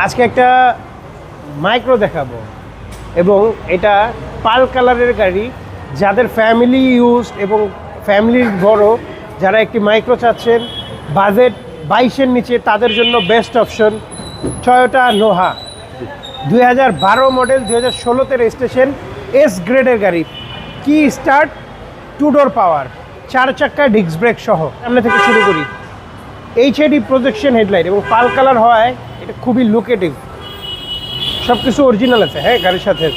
আজকে একটা মাইক্রো দেখাবো এবং এটা পাল কালারের গাড়ি, যাদের ফ্যামিলি ইউজ এবং ফ্যামিলির বড় যারা একটি মাইক্রো চাচ্ছেন বাজেট 22-এর নিচে, তাদের জন্য best option Toyota Noha. 2012 model, 2016-তে registration, S গ্রেডের গাড়ি, কি স্টার্ট, 2 ডোর পাওয়ার, 4 চাক্কায় ডিস্ক ব্রেক সহ। সামনে থেকে শুরু করি। এইচআইডি প্রজেকশন হেডলাইট এবং পাল কালার হওয়ায় এটা খুবই লুকেটিভ, সব কিছু অরিজিনাল আছে। হ্যাঁ, গাড়ির সাথে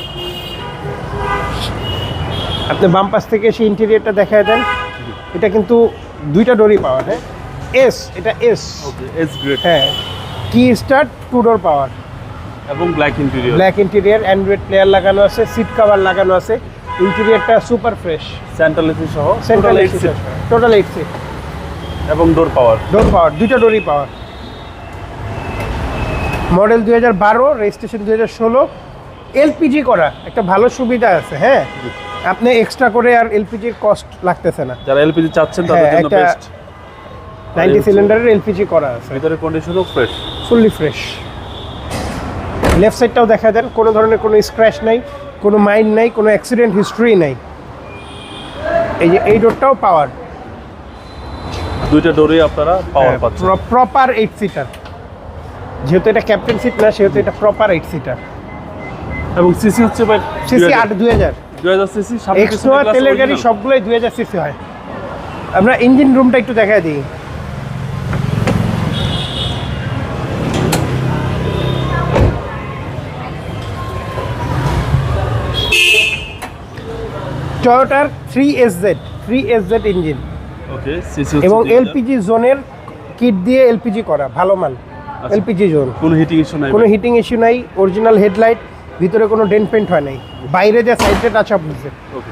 আপনি বাম পাশ থেকে সেই ইন্টেরিয়রটা দেখায় দেন। এটা কিন্তু 2টা ডোরই পাওয়ার। হ্যাঁ, এটা এস গ্রেড। হ্যাঁ, কি স্টার্ট, 2 ডোর পাওয়ার এবং ব্ল্যাক ইন্টেরিয়র, অ্যান্ড্রয়েড প্লেয়ার লাগানো আছে, সিট কভার লাগানো আছে, ইন্টেরিয়রটা সুপার ফ্রেশ, সেন্ট্রাল এসি সহ সেন্ট্রাল এসি, টোটাল 8 সিট এবং ডোর পাওয়ার 2টা ডোরই পাওয়ার। মডেল 2012, রেজিস্ট্রেশন 2016, এলপিজি করা, একটা ভালো সুবিধা আছে। হ্যাঁ, আপনি এক্সট্রা করে আর এলপিজির কস্ট লাগতেছে না। যারা এলপিজি চাচ্ছেন তাদের জন্য একটা বেস্ট। 90 সিলিন্ডারের এলপিজি করা আছে, ভিতরে কন্ডিশনও ফ্রেশ, ফুললি ফ্রেশ। লেফট সাইডটাও দেখা দেন, কোনো ধরনের কোনো স্ক্র্যাচ নাই, কোনো মাইন্ড নাই, কোনো অ্যাক্সিডেন্ট হিস্ট্রি নাই। এই যে এই ডোরটাও পাওয়ার, 2টা ডোরে আপনারা পাওয়ার পাচ্ছেন। প্রপার 8 সিটার, যেহেতু এটা ক্যাপ্টেন সিট না সেহেতু এটা প্রপার 8 সিটার। এবং সিসি হচ্ছে ভাই সিসি 2000 সিসি। এক্সট্রা তেলের গাড়ি সবগুলোই 2000 সিসি হয়। আমরা ইঞ্জিন রুমটা একটু দেখায় দিই। টয়োটার 3SZ ইঞ্জিন, ওকে। সিসি এবং এলপিজি জোনের কিট দিয়ে এলপিজি করা, ভালো মাল এলপিজি জোন। কোনো হিটিং ইস্যু নাই, কোনো হিটিং ইস্যু নাই, অরিজিনাল হেডলাইট, ভিতরে কোনো ডেন্ট পেন্ট হয় নাই, বাইরে যে সাইডে টাচ আপ হয়েছে। ওকে।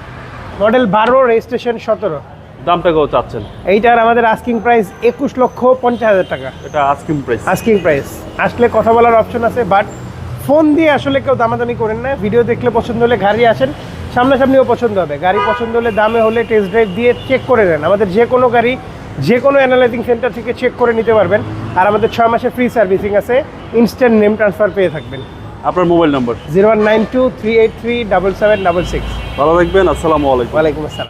Model 12, registration 17। দামটা কত চাচ্ছেন? এইটার আমাদের আস্কিং প্রাইস 21,50,000 টাকা। এটা আস্কিং প্রাইস। আস্কিং প্রাইস, আসলে কথা বলার অপশন আছে, বাট ফোন দিয়ে আসলে কেউ দামাদামি করেন না। ভিডিও দেখলে পছন্দ হলে গাড়ি আসেন, সামনাসামনিও পছন্দ হবে। গাড়ি পছন্দ হলে দামে হলে টেস্ট ড্রাইভ দিয়ে চেক করে নেন। আমাদের যে কোনো গাড়ি যে কোনো অ্যানালাইজিং সেন্টার থেকে চেক করে নিতে পারবেন। আর আমাদের 6 মাসের ফ্রি সার্ভিসিং আছে, ইনস্ট্যান্ট নেম ট্রান্সফার পেয়ে থাকবেন। আপনার মোবাইল নাম্বার? 0192 383 7766। ভালো থাকবেন। আসসালামু আলাইকুম। ওয়ালাইকুম আসসালাম।